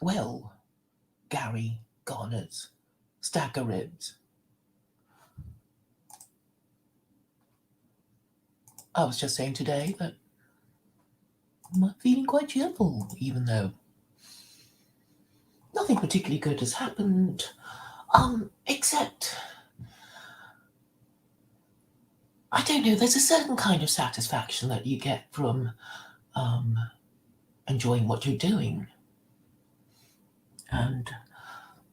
Well, Gary Garner's stack of ribs. I was just saying today that I'm feeling quite cheerful, even though nothing particularly good has happened. Except, I don't know, there's a certain kind of satisfaction that you get from enjoying what you're doing. And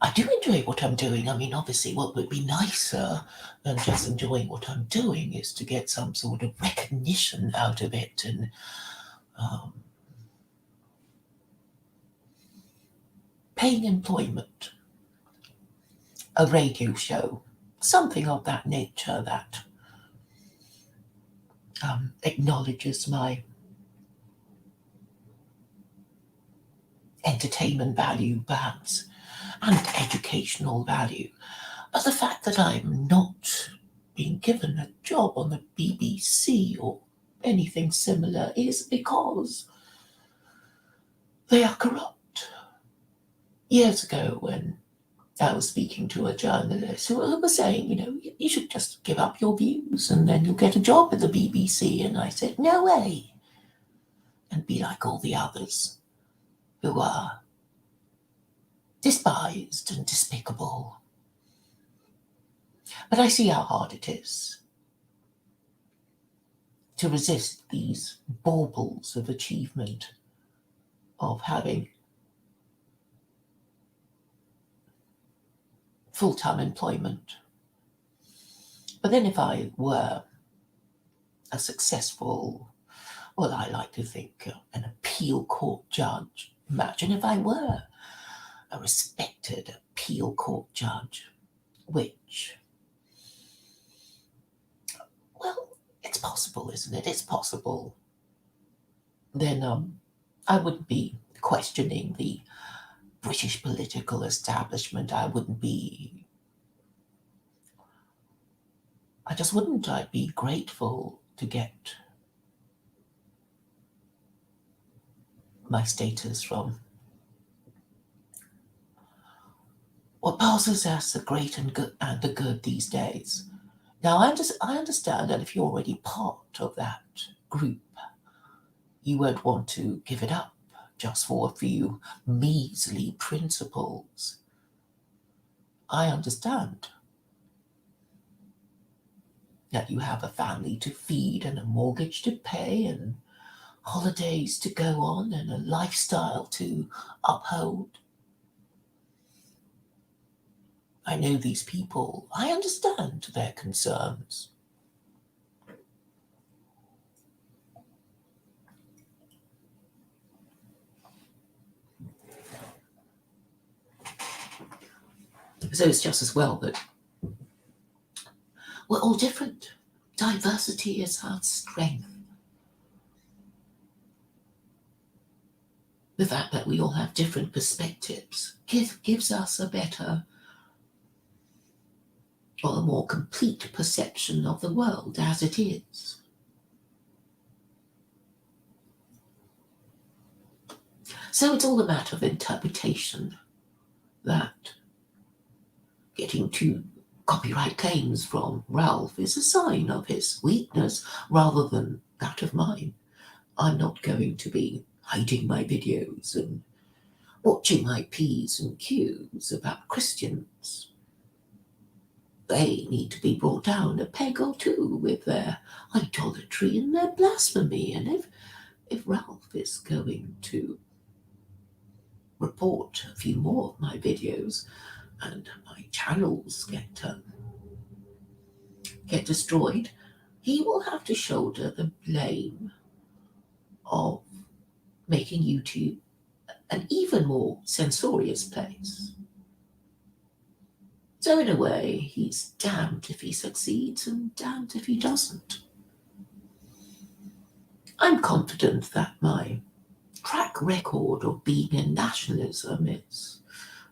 I do enjoy what I'm doing. I mean, obviously, what would be nicer than just enjoying what I'm doing is to get some sort of recognition out of it and paying employment, a radio show, something of that nature that acknowledges my entertainment value, perhaps, and educational value. But the fact that I'm not being given a job on the BBC or anything similar is because they are corrupt. Years ago, when I was speaking to a journalist who was saying, you should just give up your views and then you'll get a job at the BBC. And I said, no way. And be like all the others who are despised and despicable. But I see how hard it is to resist these baubles of achievement, of having full-time employment. But then if I were a successful, well, I like to think an appeal court judge, imagine if I were a respected appeal court judge, which, well, it's possible, isn't it? It's possible. Then I wouldn't be questioning the British political establishment. I just wouldn't. I'd be grateful to get my status from what passes as the great and the good these days. Now, I understand that if you're already part of that group, you won't want to give it up just for a few measly principles. I understand that you have a family to feed and a mortgage to pay and holidays to go on and a lifestyle to uphold. I know these people. I understand their concerns. So it's just as well that we're all different. Diversity is our strength. The fact that we all have different perspectives gives us a better or a more complete perception of the world as it is. So it's all a matter of interpretation, that getting to copyright claims from Ralph is a sign of his weakness rather than that of mine. I'm not going to be hiding my videos and watching my P's and Q's about Christians. They need to be brought down a peg or two with their idolatry and their blasphemy. And if Ralph is going to report a few more of my videos and my channels get destroyed, he will have to shoulder the blame of making YouTube an even more censorious place. So in a way, he's damned if he succeeds and damned if he doesn't. I'm confident that my track record of being in nationalism is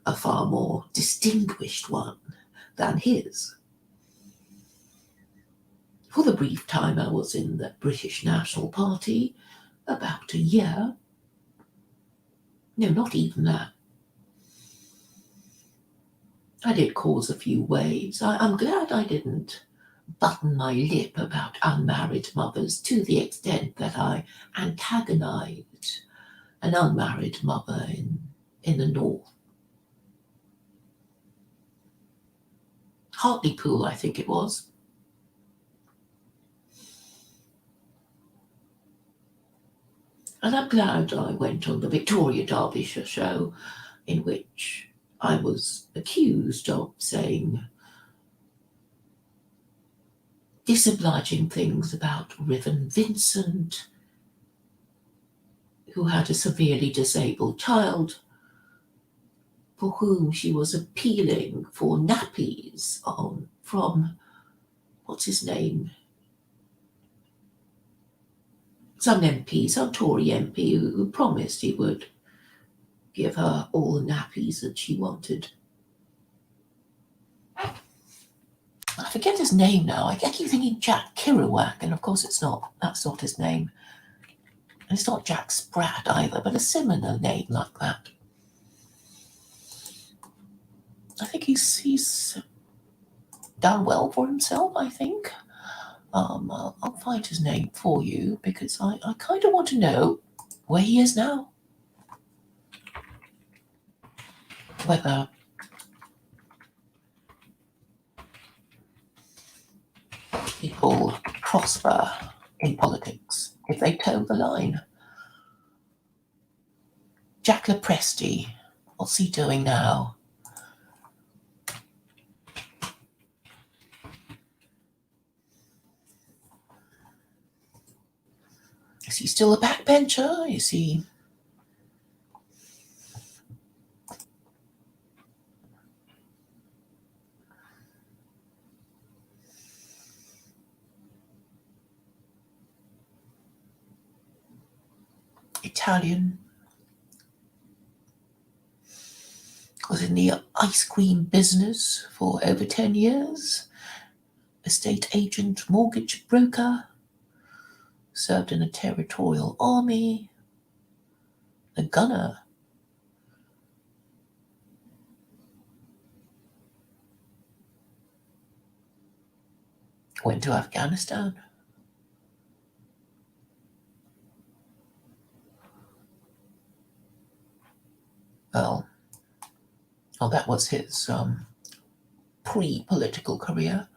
a far more distinguished one than his. For the brief time I was in the British National Party, about a year, no, not even that, I did cause a few waves. I'm glad I didn't button my lip about unmarried mothers to the extent that I antagonized an unmarried mother in the north. Hartlepool, I think it was. And I'm glad I went on the Victoria Derbyshire show, in which I was accused of saying disobliging things about Riven Vincent, who had a severely disabled child for whom she was appealing for nappies from, what's his name? Some MP, some Tory MP who promised he would give her all the nappies that she wanted. I forget his name now. I keep thinking Jack Kerouac, and of course it's not. That's not his name. And it's not Jack Spratt either, but a similar name like that. I think he's done well for himself, I think. I'll find his name for you because I kind of want to know where he is now. Whether people prosper in politics if they toe the line. Jack Lepresti, what's he doing now? Is he still a backbencher? Is he... Italian? Was in the ice cream business for over 10 years. Estate agent, mortgage broker. Served in a territorial army. A gunner. Went to Afghanistan. Well, that was his pre-political career.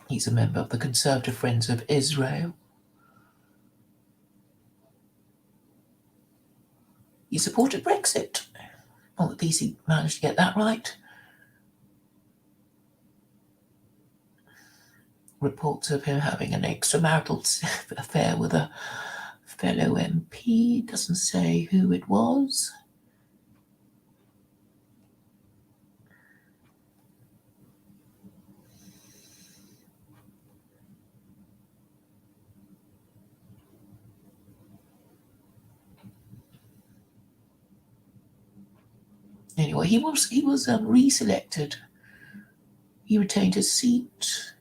He's a member of the Conservative Friends of Israel. He supported Brexit. Well, at least he managed to get that right. Reports of him having an extramarital affair with a fellow MP. Doesn't say who it was. Anyway, he was reselected. He retained his seat.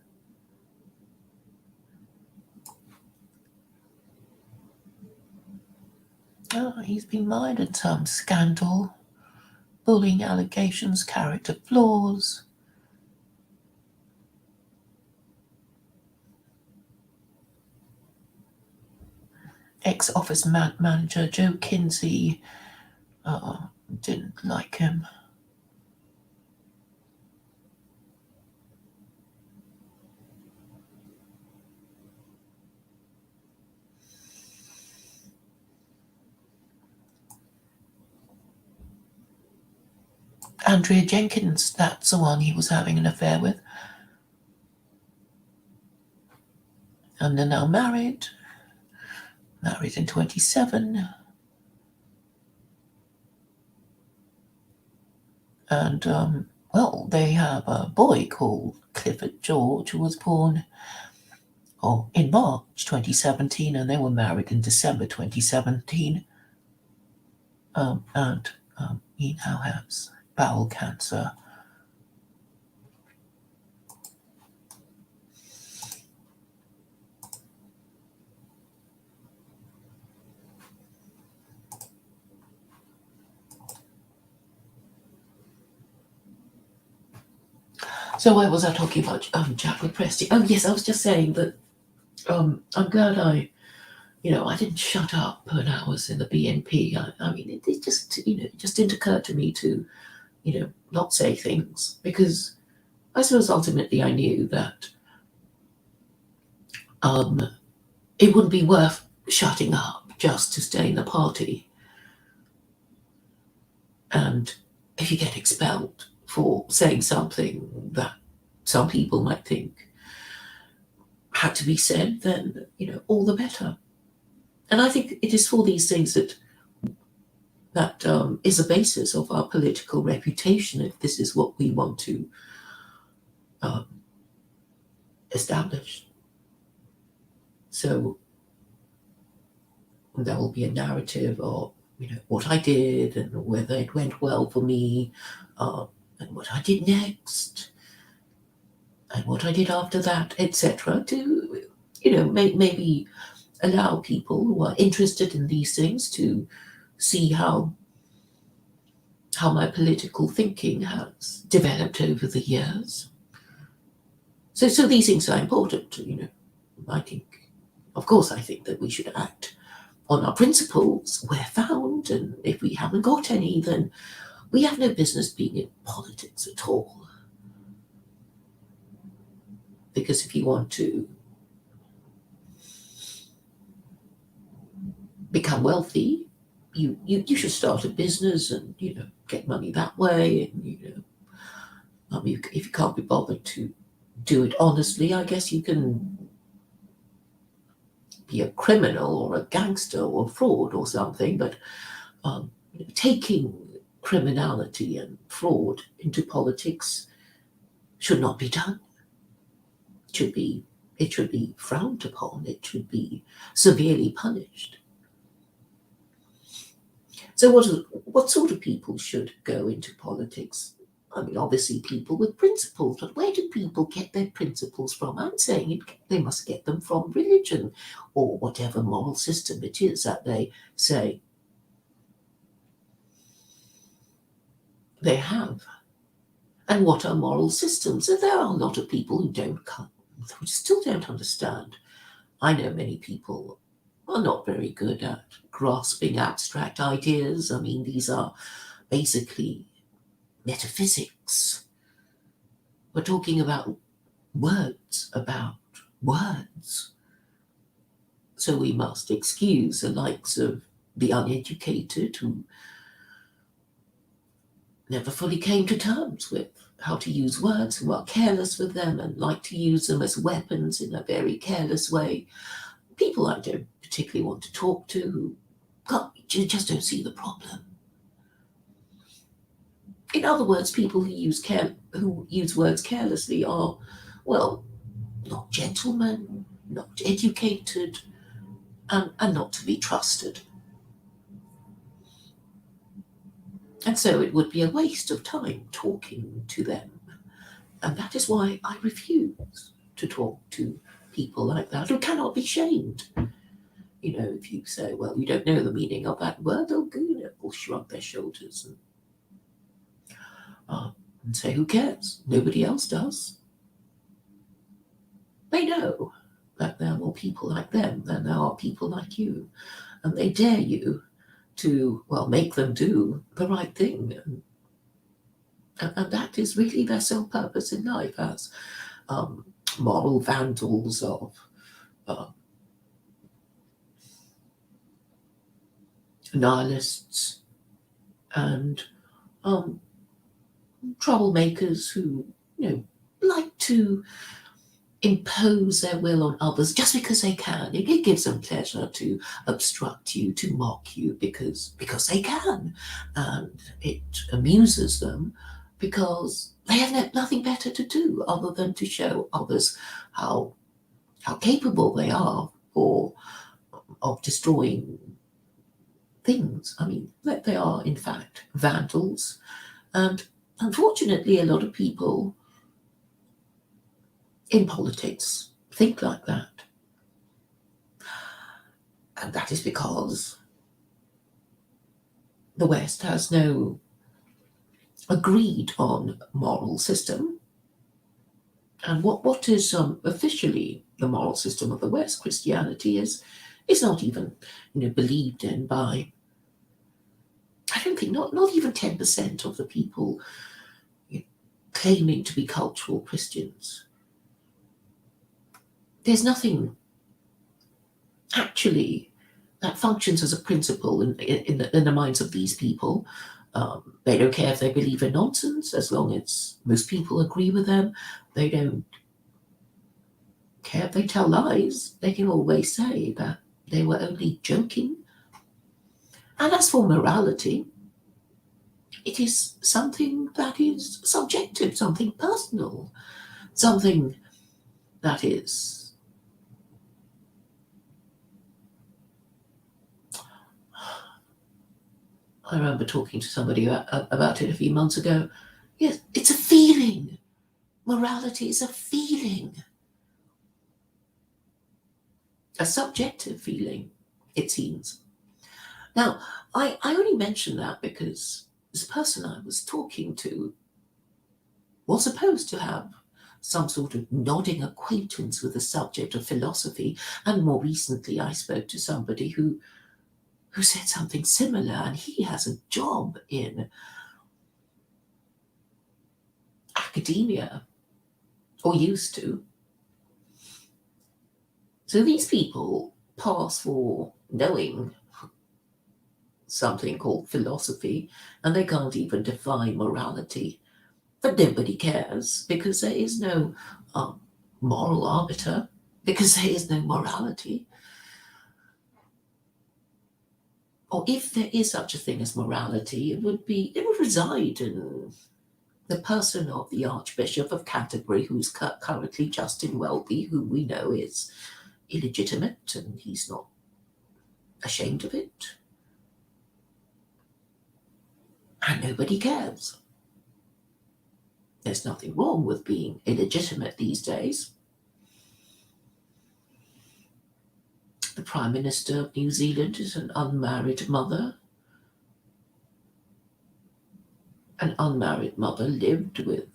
He's been mired in some scandal, bullying allegations, character flaws. Ex-office manager Joe Kinsey didn't like him. Andrea Jenkins, that's the one he was having an affair with. And they're now married in 27. And, well, they have a boy called Clifford George who was born in March 2017, and they were married in December 2017. And he now has bowel cancer. So why was I talking about Jack with Presti? Oh yes, I was just saying that I'm glad I didn't shut up when I was in the BNP. I mean, it just it just didn't occur to me to not say things, because I suppose ultimately I knew that it wouldn't be worth shutting up just to stay in the party. And if you get expelled for saying something that some people might think had to be said, then all the better. And I think it is for these things that is the basis of our political reputation, if this is what we want to um, establish. So there will be a narrative of what I did and whether it went well for me, and what I did next, and what I did after that, etc. To maybe allow people who are interested in these things to see how my political thinking has developed over the years. So these things are important. I think, of course, I think that we should act on our principles where found, and if we haven't got any, then we have no business being in politics at all. Because if you want to become wealthy, you should start a business and get money that way. And if you can't be bothered to do it honestly, I guess you can be a criminal or a gangster or fraud or something. But taking criminality and fraud into politics should not be done. It should be frowned upon. It should be severely punished. So what sort of people should go into politics? I mean, obviously people with principles, but where do people get their principles from? I'm saying they must get them from religion or whatever moral system it is that they say they have. And what are moral systems? And there are a lot of people who still don't understand. I know many people are not very good at grasping abstract ideas. I mean, these are basically metaphysics. We're talking about words. So we must excuse the likes of the uneducated who never fully came to terms with how to use words, who are careless with them and like to use them as weapons in a very careless way. People I don't particularly want to talk to who just don't see the problem. In other words, people who use words carelessly are, well, not gentlemen, not educated, and not to be trusted. And so it would be a waste of time talking to them. And that is why I refuse to talk to people like that who cannot be shamed. If you say, well, you don't know the meaning of that word, they'll shrug their shoulders and say, who cares? Nobody else does. They know that there are more people like them than there are people like you. And they dare you to, well, make them do the right thing. And that is really their sole purpose in life, as moral vandals of nihilists and troublemakers who, like to impose their will on others just because they can. It gives them pleasure to obstruct you, to mock you because they can. And it amuses them because they have nothing better to do other than to show others how capable they are of destroying things. I mean, that they are in fact vandals. And unfortunately, a lot of people in politics think like that. And that is because the West has no agreed on moral system. And what is officially the moral system of the West, Christianity, is not even believed in by, I don't think, not even 10% of the people claiming to be cultural Christians. There's nothing actually that functions as a principle in the minds of these people. They don't care if they believe in nonsense, as long as most people agree with them. They don't care if they tell lies. They can always say that they were only joking. And as for morality, it is something that is subjective, something personal, something that is, I remember talking to somebody about it a few months ago. Yes, it's a feeling. Morality is a feeling, a subjective feeling, it seems. Now, I only mention that because this person I was talking to was supposed to have some sort of nodding acquaintance with the subject of philosophy, and more recently I spoke to somebody who said something similar, and he has a job in academia, or used to. So these people pass for knowing something called philosophy, and they can't even define morality. But nobody cares, because there is no moral arbiter, because there is no morality. Or if there is such a thing as morality, it would reside in the person of the Archbishop of Canterbury, who's currently Justin Welby, who we know is illegitimate, and he's not ashamed of it. And nobody cares. There's nothing wrong with being illegitimate these days. The Prime Minister of New Zealand is an unmarried mother. An unmarried mother lived with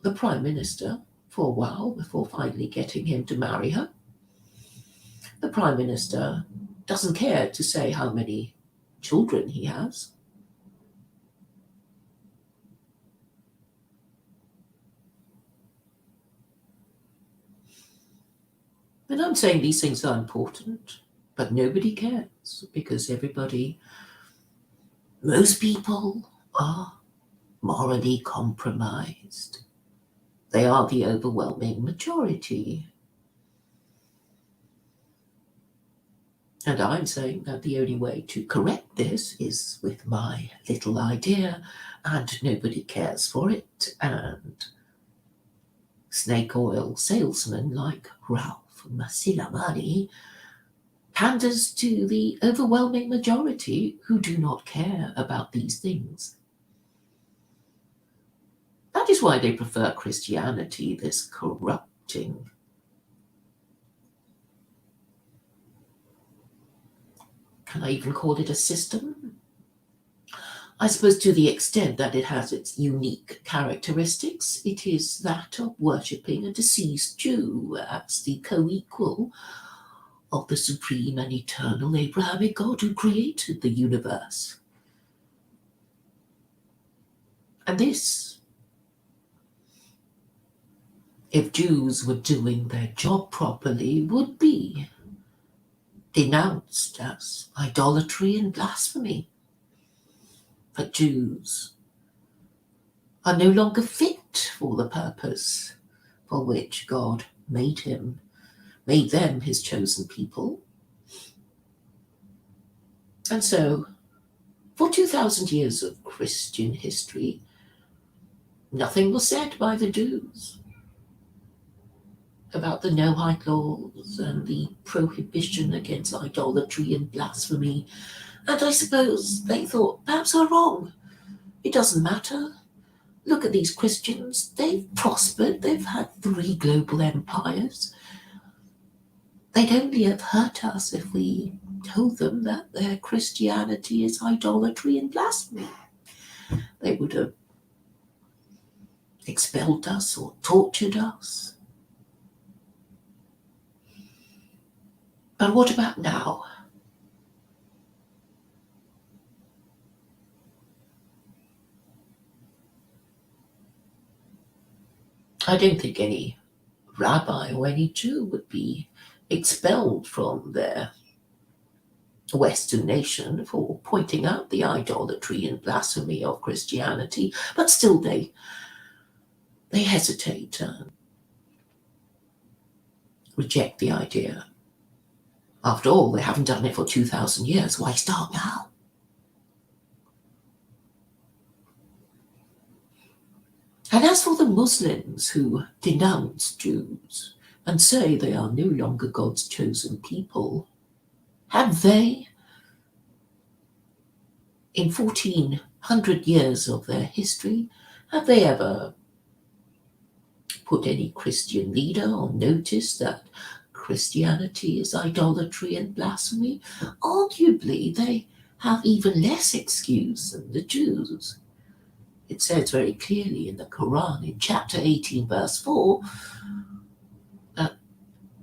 the Prime Minister for a while before finally getting him to marry her. The Prime Minister doesn't care to say how many children he has. And I'm saying these things are important, but nobody cares, because most people are morally compromised. They are the overwhelming majority. And I'm saying that the only way to correct this is with my little idea, and nobody cares for it, and snake oil salesmen like Ralph Masilamani panders to the overwhelming majority who do not care about these things. That is why they prefer Christianity, this corrupting, can I even call it a system? I suppose to the extent that it has its unique characteristics, it is that of worshipping a deceased Jew as the co-equal of the supreme and eternal Abrahamic God who created the universe. And this, if Jews were doing their job properly, would be denounced as idolatry and blasphemy. But Jews are no longer fit for the purpose for which God made them his chosen people. And so, for 2,000 years of Christian history, nothing was said by the Jews about the Noahide laws and the prohibition against idolatry and blasphemy. And I suppose they thought, perhaps we're wrong. It doesn't matter. Look at these Christians. They've prospered. They've had 3 global empires. They'd only have hurt us if we told them that their Christianity is idolatry and blasphemy. They would have expelled us or tortured us. But what about now? I don't think any rabbi or any Jew would be expelled from their Western nation for pointing out the idolatry and blasphemy of Christianity, but still they hesitate and reject the idea. After all, they haven't done it for 2,000 years. Why start now? And as for the Muslims who denounce Jews and say they are no longer God's chosen people, have they, in 1,400 years of their history, have they ever put any Christian leader on notice that Christianity is idolatry and blasphemy? Arguably, they have even less excuse than the Jews. It says very clearly in the Quran, in chapter 18, verse 4, that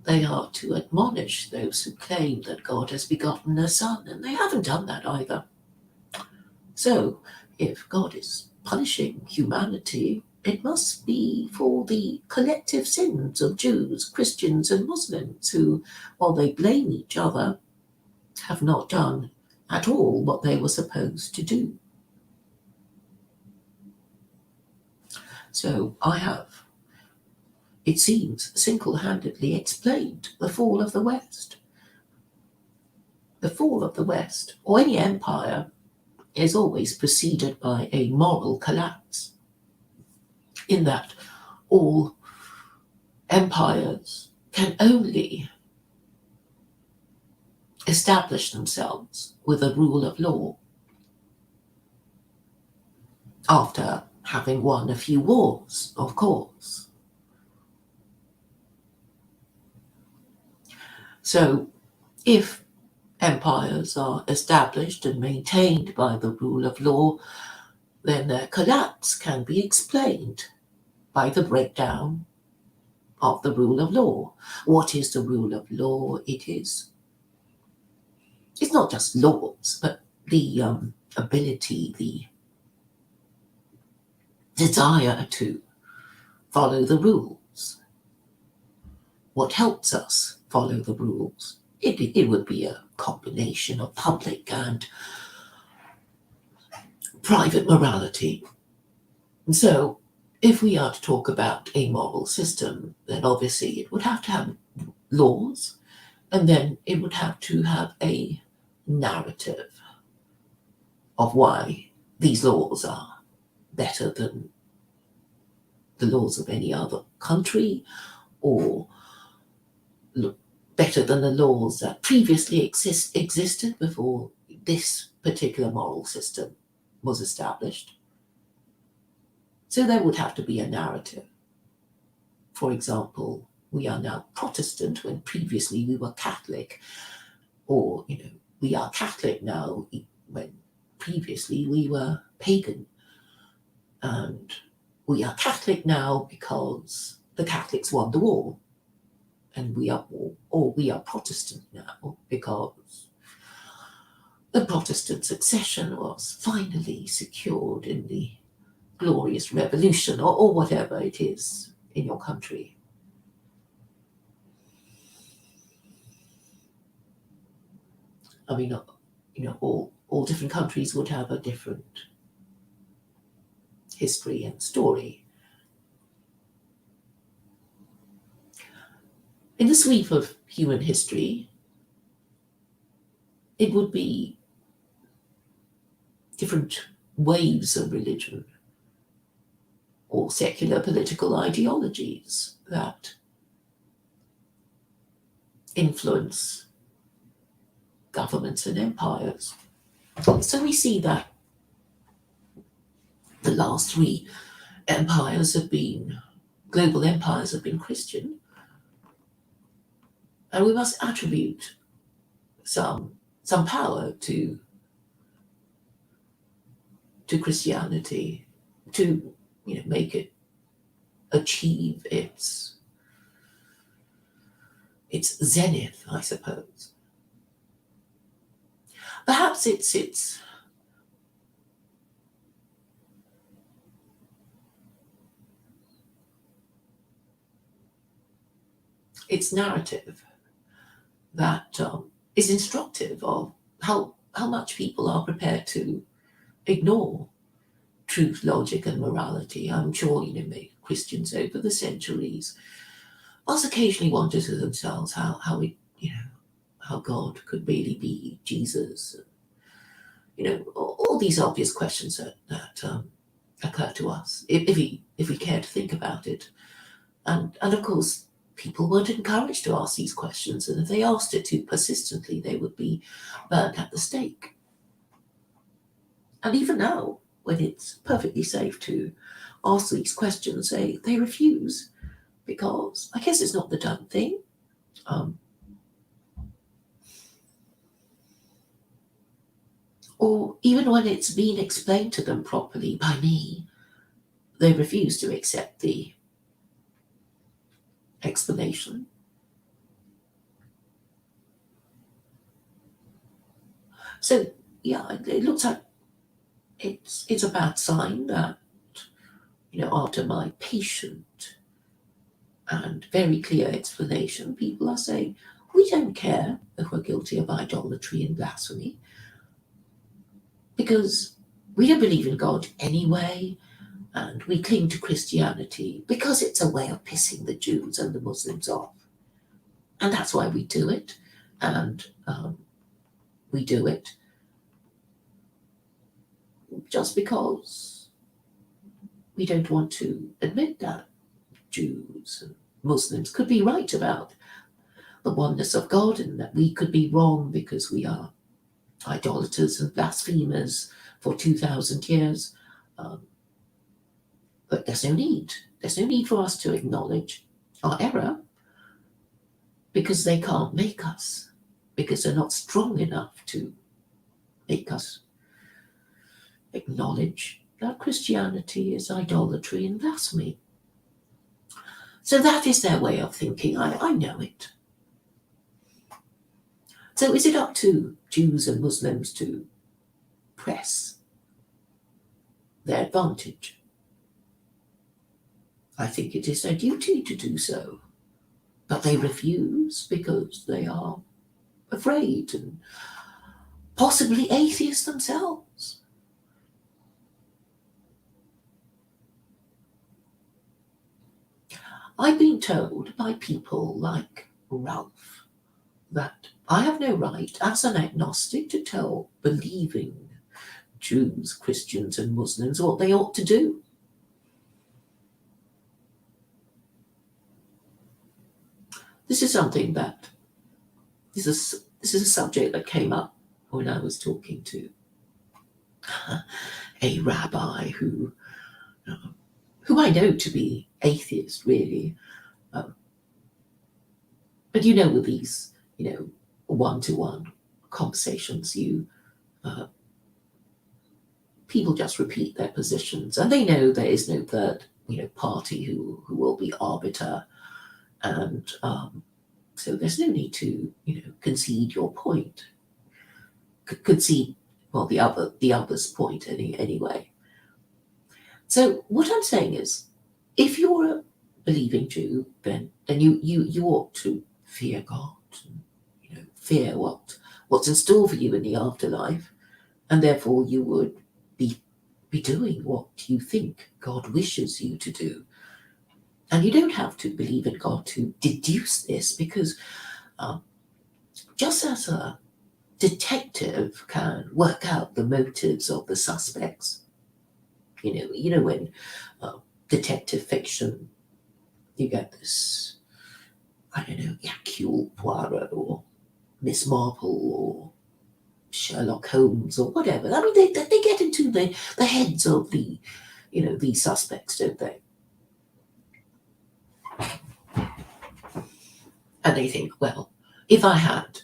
they are to admonish those who claim that God has begotten a son, and they haven't done that either. So, if God is punishing humanity, it must be for the collective sins of Jews, Christians, and Muslims who, while they blame each other, have not done at all what they were supposed to do. So I have, it seems, single-handedly explained the fall of the West. The fall of the West, or any empire, is always preceded by a moral collapse, in that all empires can only establish themselves with a rule of law after having won a few wars, of course. So if empires are established and maintained by the rule of law, then their collapse can be explained by the breakdown of the rule of law. What is the rule of law? It's not just laws, but the ability, the desire to follow the rules. What helps us follow the rules? It would be a combination of public and private morality. And so, if we are to talk about a moral system, then obviously it would have to have laws, and then it would have to have a narrative of why these laws are better than the laws of any other country, or better than the laws that previously existed before this particular moral system was established. So there would have to be a narrative. For example, we are now Protestant when previously we were Catholic, or we are Catholic now when previously we were pagan, and we are Catholic now because the Catholics won the war, and we are Protestant now because the Protestant succession was finally secured in the glorious revolution, or whatever it is in your country. I mean, all different countries would have a different history and story. In the sweep of human history, it would be different waves of religion or secular political ideologies that influence governments and empires. So we see that the last three global empires have been Christian, and we must attribute some power to Christianity to make it achieve its zenith, I suppose. Perhaps its narrative that is instructive of how much people are prepared to ignore truth, logic, and morality. I'm sure, Christians over the centuries must occasionally wonder to themselves how God could really be Jesus. All these obvious questions that occur to us if we care to think about it. And of course, people weren't encouraged to ask these questions, and if they asked it too persistently, they would be burnt at the stake. And even now, when it's perfectly safe to ask these questions, they refuse, because I guess it's not the done thing. Or even when it's been explained to them properly by me, they refuse to accept the explanation. So, yeah, it looks like it's a bad sign that, after my patient and very clear explanation, people are saying, we don't care if we're guilty of idolatry and blasphemy, because we don't believe in God anyway, and we cling to Christianity because it's a way of pissing the Jews and the Muslims off. And that's why we do it. And we do it just because we don't want to admit that Jews and Muslims could be right about the oneness of God, and that we could be wrong because we are idolaters and blasphemers for 2,000 years. But there's no need. There's no need for us to acknowledge our error, because they can't make us, because they're not strong enough to make us acknowledge that Christianity is idolatry and blasphemy. So that is their way of thinking. I know it. So is it up to Jews and Muslims to press their advantage? I think it is their duty to do so. But they refuse because they are afraid, and possibly atheists themselves. I've been told by people like Ralph that I have no right as an agnostic to tell believing Jews, Christians, and Muslims what they ought to do. This is something that this is a subject that came up when I was talking to a rabbi who I know to be atheist, really. But with these, one-to-one conversations, people just repeat their positions, and they know there is no third, party who will be arbiter, and so there's no need to, concede your point, concede the other's point anyway. So what I'm saying is, if you're a believing Jew, then you ought to fear God, and, fear what's in store for you in the afterlife, and therefore you would be doing what you think God wishes you to do. And you don't have to believe in God to deduce this, because just as a detective can work out the motives of the suspects, when detective fiction, you get this, Hercule Poirot or Miss Marple or Sherlock Holmes or whatever. I mean, they get into the heads of these suspects, don't they? And they think, well, if I had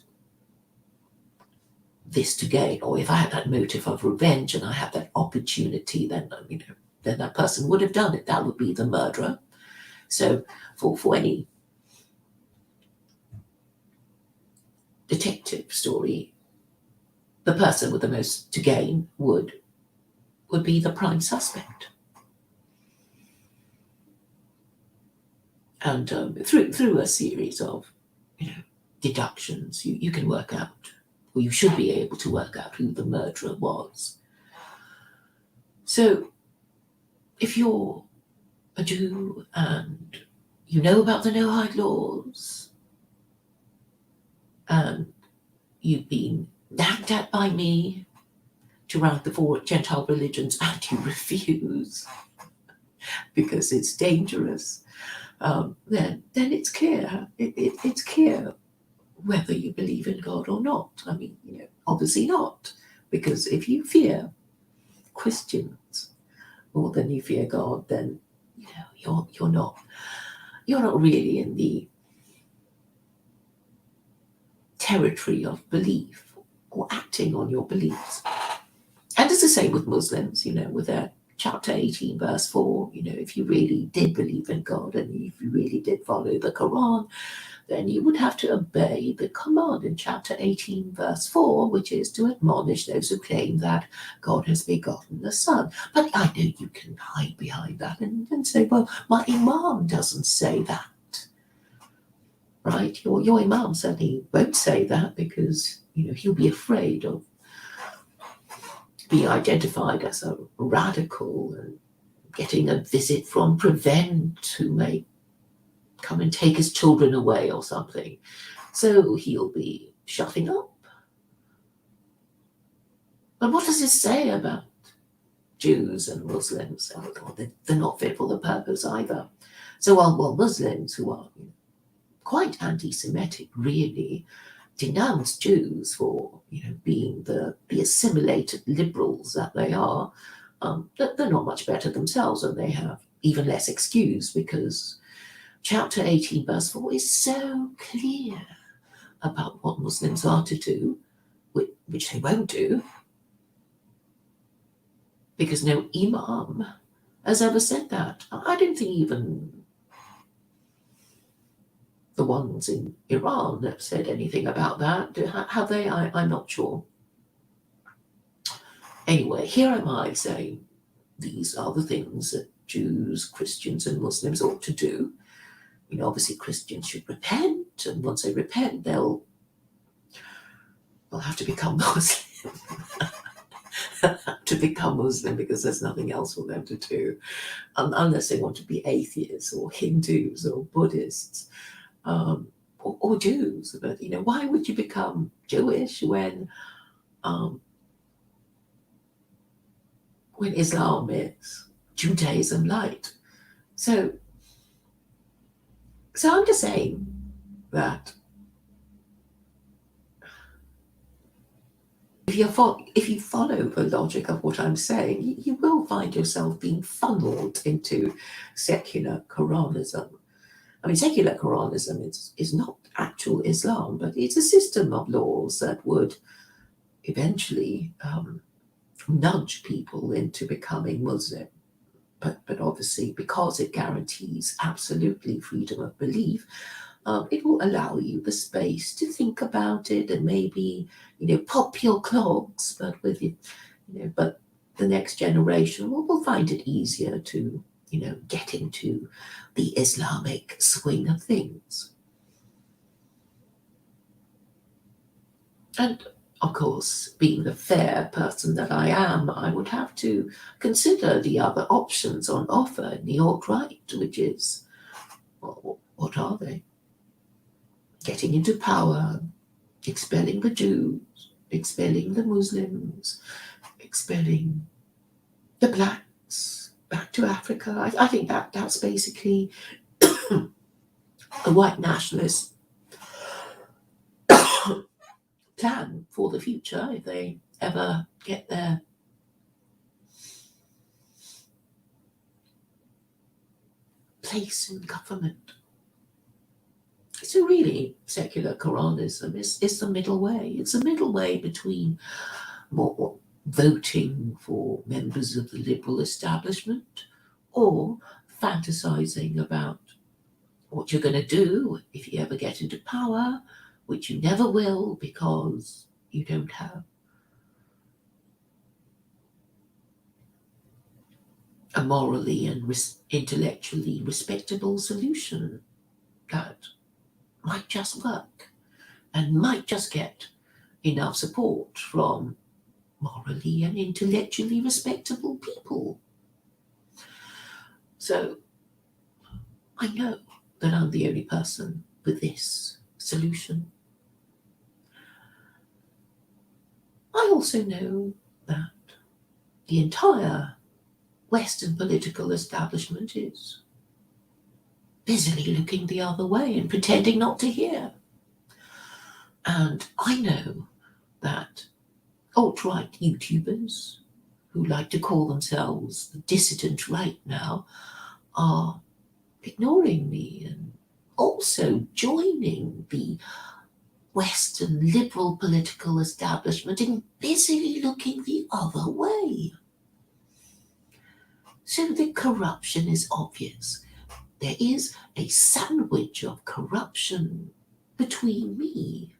this to gain, or if I had that motive of revenge and I had that opportunity, then that person would have done it. That would be the murderer. So for any detective story, the person with the most to gain would be the prime suspect. And through a series of deductions, you can work out, or you should be able to work out, who the murderer was. So if you're a Jew and you know about the no-hide laws, and you've been nagged at by me to write the 4 Gentile religions, and you refuse because it's dangerous, then it's clear. It's clear whether you believe in God or not. I mean, obviously not, because if you fear Christians more than you fear God, then you're not really in the territory of belief or acting on your beliefs. And it's the same with Muslims, with their chapter 18, verse 4. If you really did believe in God and if you really did follow the Quran, then you would have to obey the command in chapter 18, verse 4, which is to admonish those who claim that God has begotten the Son. But I know you can hide behind that and say, well, my imam doesn't say that. Right? Your imam certainly won't say that, because he'll be afraid of being identified as a radical and getting a visit from Prevent, who may come and take his children away or something. So he'll be shutting up. But what does it say about Jews and Muslims? Oh, they're not fit for the purpose either. So while Muslims, who are quite anti-Semitic, really denounce Jews for being the assimilated liberals that they are, they're not much better themselves, and they have even less excuse, because chapter 18, verse 4 is so clear about what Muslims are to do, which they won't do, because no imam has ever said that. I don't think even the ones in Iran have said anything about that. Have they? I'm not sure. Anyway, here am I saying these are the things that Jews, Christians, and Muslims ought to do. Obviously Christians should repent, and once they repent, they'll have to become Muslim. To become Muslim, because there's nothing else for them to do, unless they want to be atheists or Hindus or Buddhists, or Jews. But why would you become Jewish when Islam is Judaism light? So I'm just saying that if you follow the logic of what I'm saying, you will find yourself being funneled into secular Koranism. I mean, secular Koranism is not actual Islam, but it's a system of laws that would eventually nudge people into becoming Muslim. But obviously, because it guarantees absolutely freedom of belief, it will allow you the space to think about it and maybe, pop your clogs, but with it, but the next generation will find it easier to, get into the Islamic swing of things. And of course, being the fair person that I am, I would have to consider the other options on offer in New York Right, which is, well, what are they? Getting into power, expelling the Jews, expelling the Muslims, expelling the blacks back to Africa. I think that's basically a white nationalist plan for the future, if they ever get their place in government. So really, secular Koranism is the middle way. It's the middle way between more voting for members of the liberal establishment or fantasizing about what you're going to do if you ever get into power, which you never will because you don't have a morally and intellectually respectable solution that might just work and might just get enough support from morally and intellectually respectable people. So I know that I'm the only person with this solution. I also know that the entire Western political establishment is busily looking the other way and pretending not to hear. And I know that alt-right YouTubers who like to call themselves the dissident right now are ignoring me and also joining the Western liberal political establishment in busily looking the other way. So the corruption is obvious. There is a sandwich of corruption between me.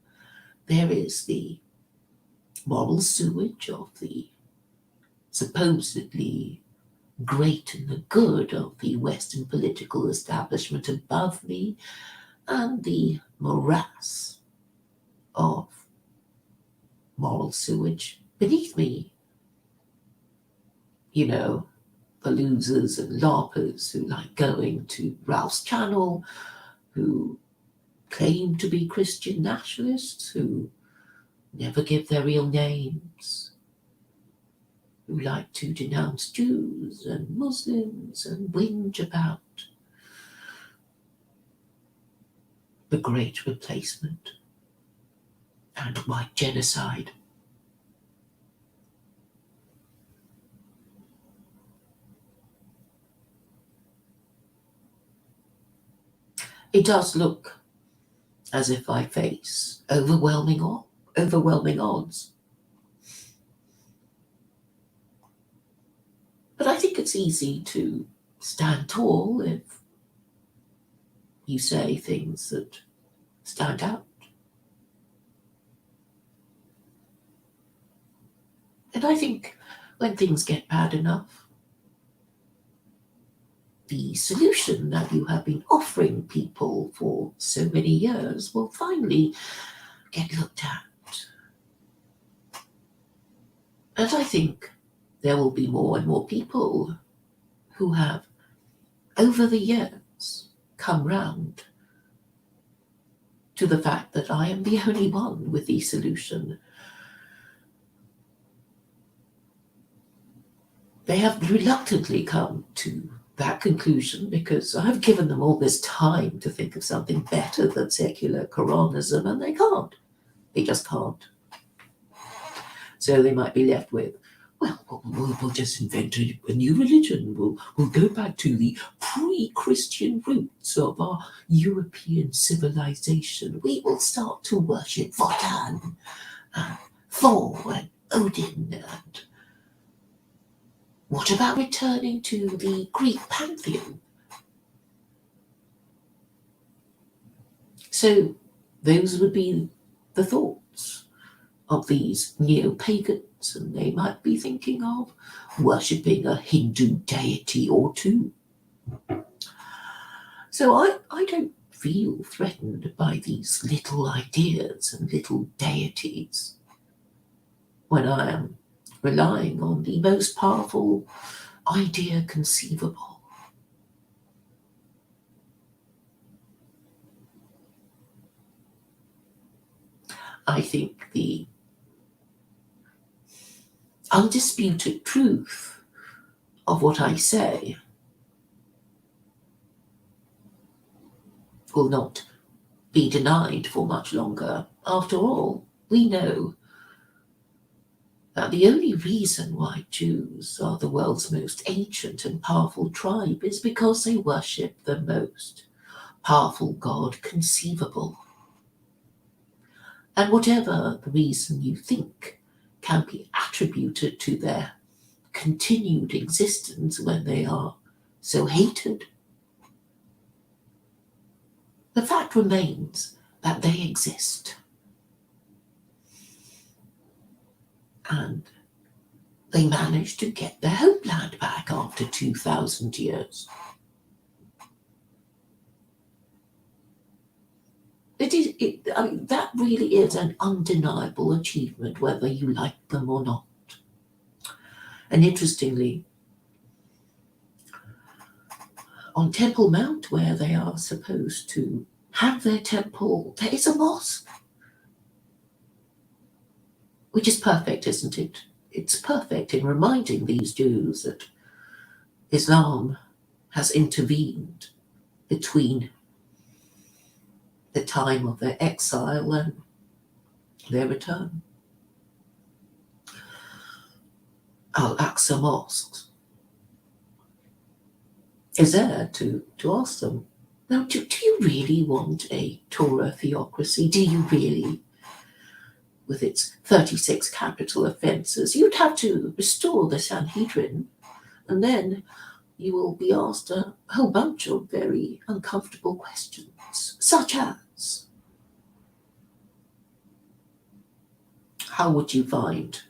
There is the moral sewage of the supposedly great and the good of the Western political establishment above me, and the morass of moral sewage beneath me. You know, the losers and larpers who like going to Ralph's channel, who claim to be Christian nationalists, who never give their real names, who like to denounce Jews and Muslims and whinge about the Great Replacement and white genocide. It does look as if I face overwhelming odds. But I think it's easy to stand tall if you say things that stand out. And I think when things get bad enough, the solution that you have been offering people for so many years will finally get looked at. And I think there will be more and more people who have, over the years, come round to the fact that I am the only one with the solution. They have reluctantly come to that conclusion because I've given them all this time to think of something better than secular Koranism, and they can't. They just can't. So they might be left with, well, we'll just invent a new religion. We'll go back to the pre-Christian roots of our European civilization. We will start to worship Wotan and Thor and Odin. And what about returning to the Greek pantheon? So those would be the thoughts of these neo-pagans, and they might be thinking of worshipping a Hindu deity or two. So I don't feel threatened by these little ideas and little deities when I am relying on the most powerful idea conceivable. I think the undisputed truth of what I say will not be denied for much longer. After all, we know that the only reason why Jews are the world's most ancient and powerful tribe is because they worship the most powerful God conceivable. And whatever the reason you think can be attributed to their continued existence when they are so hated, The fact remains that they exist. And they managed to get their homeland back after 2,000 years. That really is an undeniable achievement, whether you like them or not. And interestingly, on Temple Mount, where they are supposed to have their temple, there is a mosque, which is perfect, isn't it? It's perfect in reminding these Jews that Islam has intervened between the time of their exile and their return. Al-Aqsa Mosque is there to ask them, now, do you really want a Torah theocracy? Do you really? With its 36 capital offences, you'd have to restore the Sanhedrin, and then you will be asked a whole bunch of very uncomfortable questions, such as, how would you find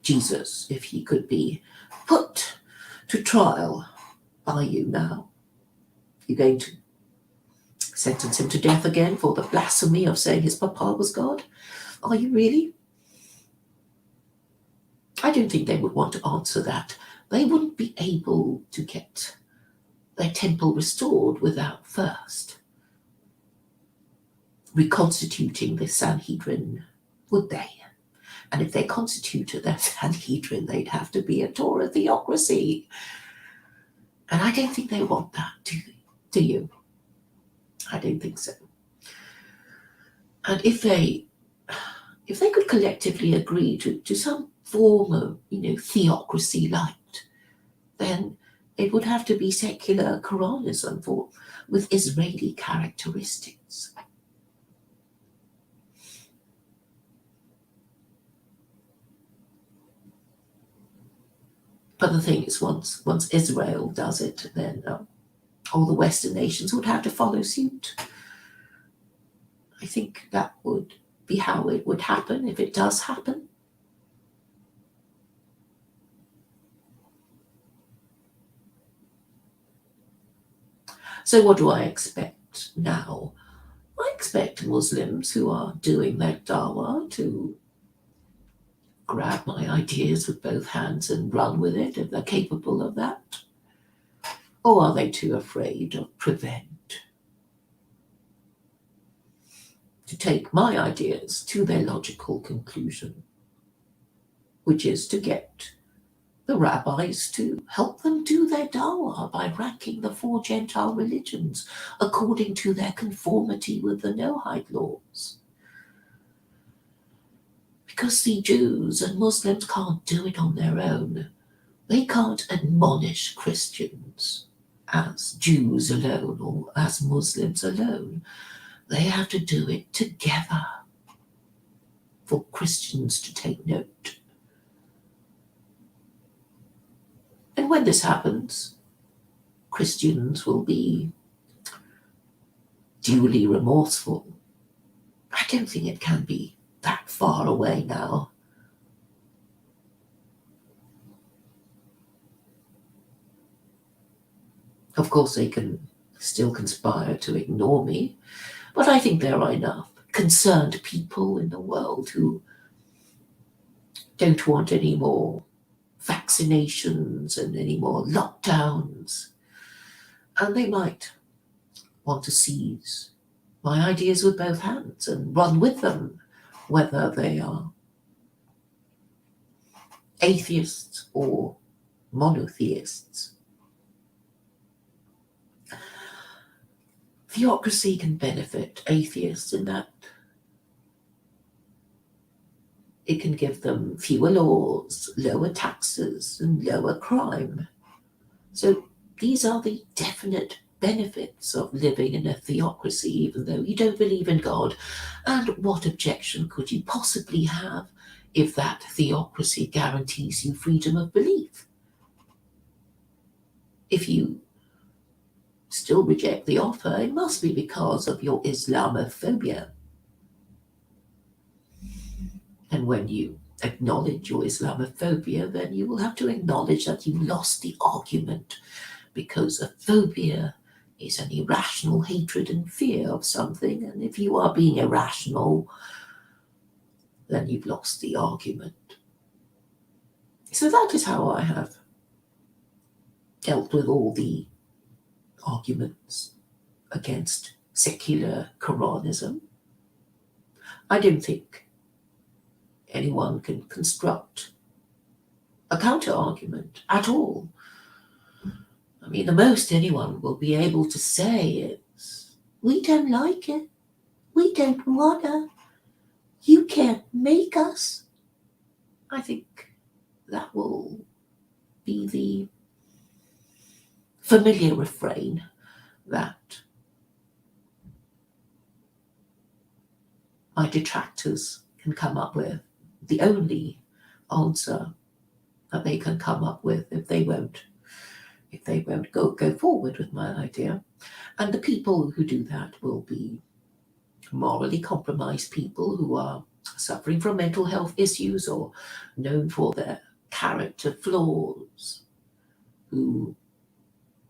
Jesus if he could be put to trial by you now? You're going to sentence him to death again for the blasphemy of saying his papa was God? Are you really? I don't think they would want to answer that. They wouldn't be able to get their temple restored without first reconstituting the Sanhedrin, would they? And if they constituted their Sanhedrin, they'd have to be a Torah theocracy. And I don't think they want that, do you? I don't think so. And if they could collectively agree to some form of, theocracy light, then it would have to be secular Koranism with Israeli characteristics. But the thing is, once Israel does it, then all the Western nations would have to follow suit. I think that would be how it would happen if it does happen. So what do I expect now? I expect Muslims who are doing their dawah to grab my ideas with both hands and run with it if they're capable of that. Or are they too afraid of prevent to take my ideas to their logical conclusion, which is to get the rabbis to help them do their dawah by ranking the 4 Gentile religions according to their conformity with the Noahide laws? Because the Jews and Muslims can't do it on their own. They can't admonish Christians as Jews alone or as Muslims alone. They have to do it together for Christians to take note. And when this happens, Christians will be duly remorseful. I don't think it can be that far away now. Of course, they can still conspire to ignore me, but I think there are enough concerned people in the world who don't want any more vaccinations and any more lockdowns. And they might want to seize my ideas with both hands and run with them, whether they are atheists or monotheists. Theocracy can benefit atheists in that it can give them fewer laws, lower taxes, and lower crime. So these are the definite benefits of living in a theocracy, even though you don't believe in God. And what objection could you possibly have if that theocracy guarantees you freedom of belief? If you still reject the offer, it must be because of your Islamophobia. And when you acknowledge your Islamophobia, then you will have to acknowledge that you lost the argument, because a phobia is an irrational hatred and fear of something, and if you are being irrational, then you've lost the argument. So that is how I have dealt with all the arguments against secular Koranism. I don't think anyone can construct a counter-argument at all. I mean, the most anyone will be able to say is, we don't like it, we don't wanna, you can't make us. I think that will be the familiar refrain that my detractors can come up with, the only answer that they can come up with if they won't go forward with my idea. And the people who do that will be morally compromised people who are suffering from mental health issues or known for their character flaws, who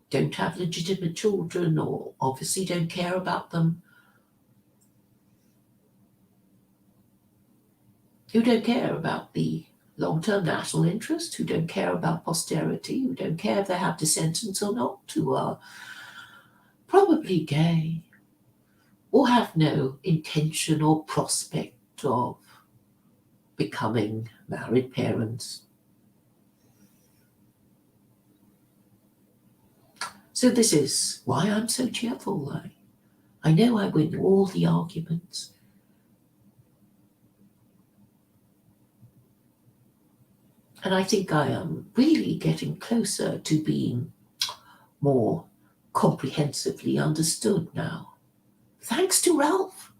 don't have legitimate children or obviously don't care about them, who don't care about the long-term national interest, who don't care about posterity, who don't care if they have descendants or not, who are probably gay or have no intention or prospect of becoming married parents. So this is why I'm so cheerful. I know I win all the arguments. And I think I am really getting closer to being more comprehensively understood now, thanks to Ralph.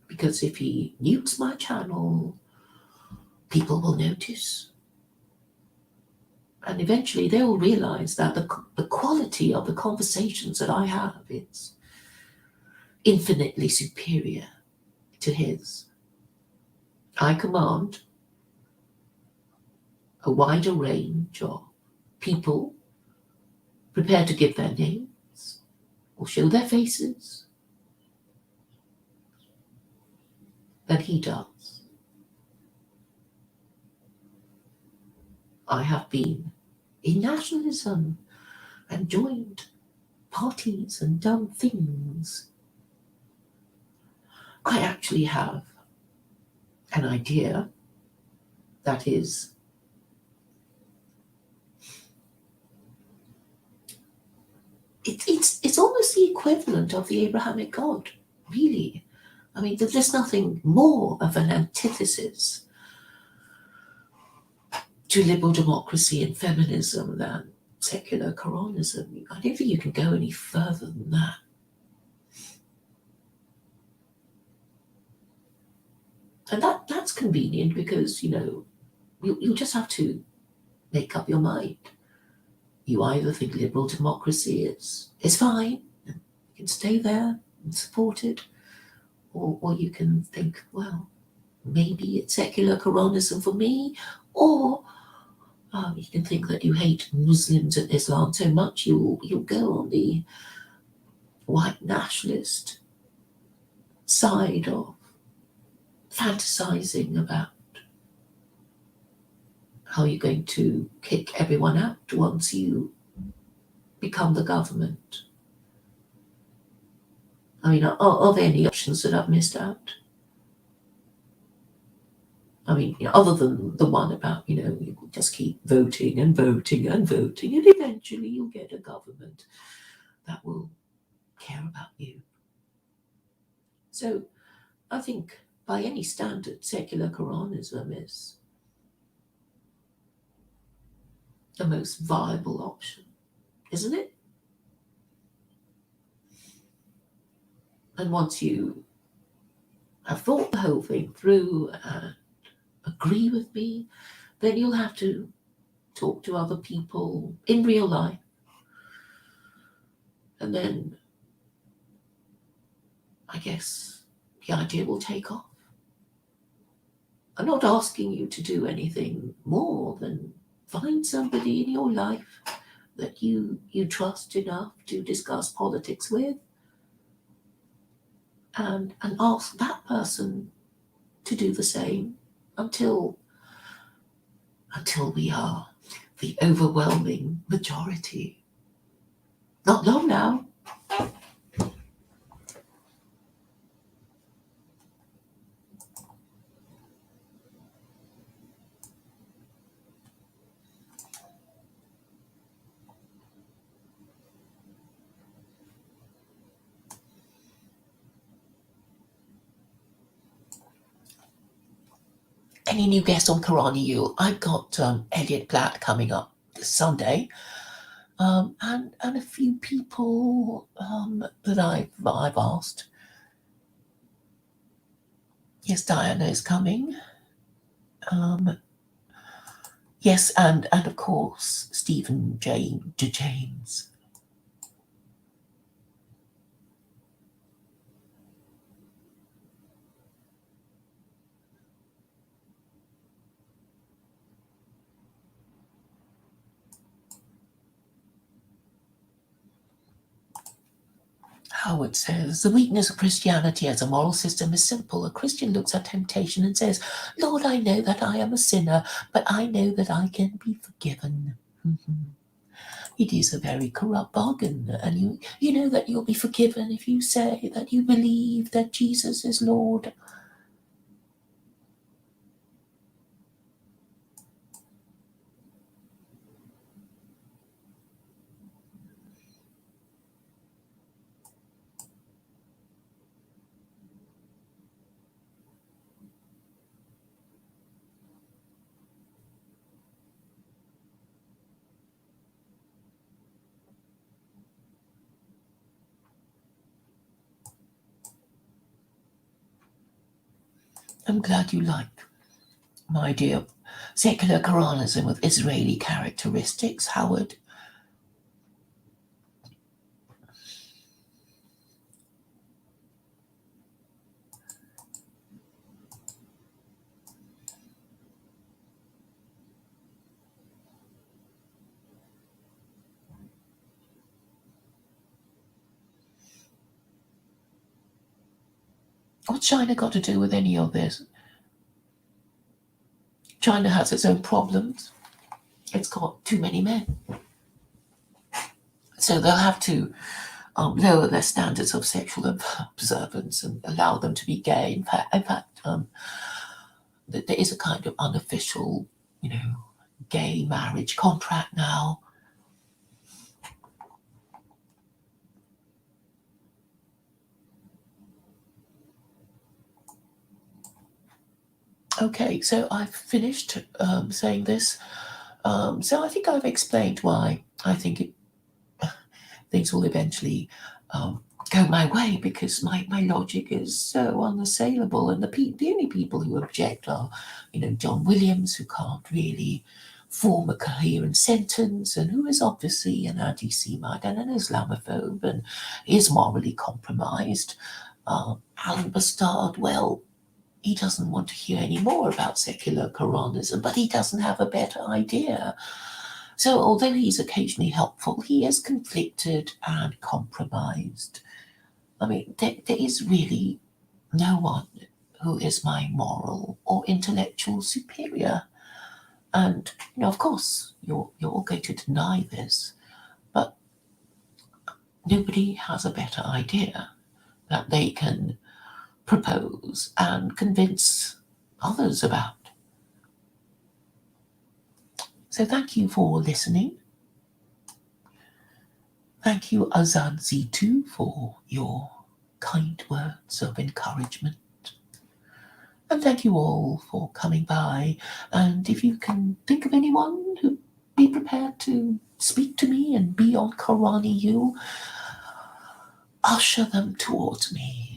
Because if he nukes my channel, people will notice. And eventually they will realize that the quality of the conversations that I have is infinitely superior to his. I command a wider range of people prepared to give their names or show their faces than he does. I have been in nationalism and joined parties and done things. I actually have an idea that is it's almost the equivalent of the Abrahamic God, really. I mean, there's nothing more of an antithesis to liberal democracy and feminism than secular Koranism. I don't think you can go any further than that. And that's convenient because, you just have to make up your mind. You either think liberal democracy is fine, and you can stay there and support it, or you can think, well, maybe it's secular Koranism for me, or you can think that you hate Muslims and Islam so much you'll go on the white nationalist side of fantasizing about how you're going to kick everyone out once you become the government. I mean, are there any options that I've missed out? I mean, other than the one about, you just keep voting and voting and voting, and eventually you'll get a government that will care about you. So I think by any standard, secular Koranism is the most viable option, isn't it? And once you have thought the whole thing through and agree with me, then you'll have to talk to other people in real life. And then I guess the idea will take off. I'm not asking you to do anything more than find somebody in your life that you trust enough to discuss politics with, and ask that person to do the same until we are the overwhelming majority. Not long now. Any new guests on Karani Yule? I've got Elliot Platt coming up this Sunday, and a few people that I've asked. Yes, Diana is coming. Yes, and of course Stephen James. Howard says, the weakness of Christianity as a moral system is simple. A Christian looks at temptation and says, Lord, I know that I am a sinner, but I know that I can be forgiven. It is a very corrupt bargain, and you know that you'll be forgiven if you say that you believe that Jesus is Lord. I'm glad you like my idea of secular Koranism with Israeli characteristics, Howard. What's China got to do with any of this? China has its own problems. It's got too many men. So they'll have to lower their standards of sexual observance and allow them to be gay. In fact, there is a kind of unofficial, gay marriage contract now. Okay, so I've finished saying this. So I think I've explained why I think things will eventually go my way, because my logic is so unassailable, and the only people who object are, John Williams, who can't really form a coherent sentence, and who is obviously an anti-Semite and an Islamophobe and is morally compromised. Alan Bastard, well, he doesn't want to hear any more about secular Koranism, but he doesn't have a better idea. So although he's occasionally helpful, he is conflicted and compromised. I mean, there is really no one who is my moral or intellectual superior. And, of course, you're all going to deny this, but nobody has a better idea that they can propose and convince others about. So thank you for listening. Thank you, Azan Zitu, for your kind words of encouragement. And thank you all for coming by. And if you can think of anyone who'd be prepared to speak to me and be on Karani Yule, usher them towards me.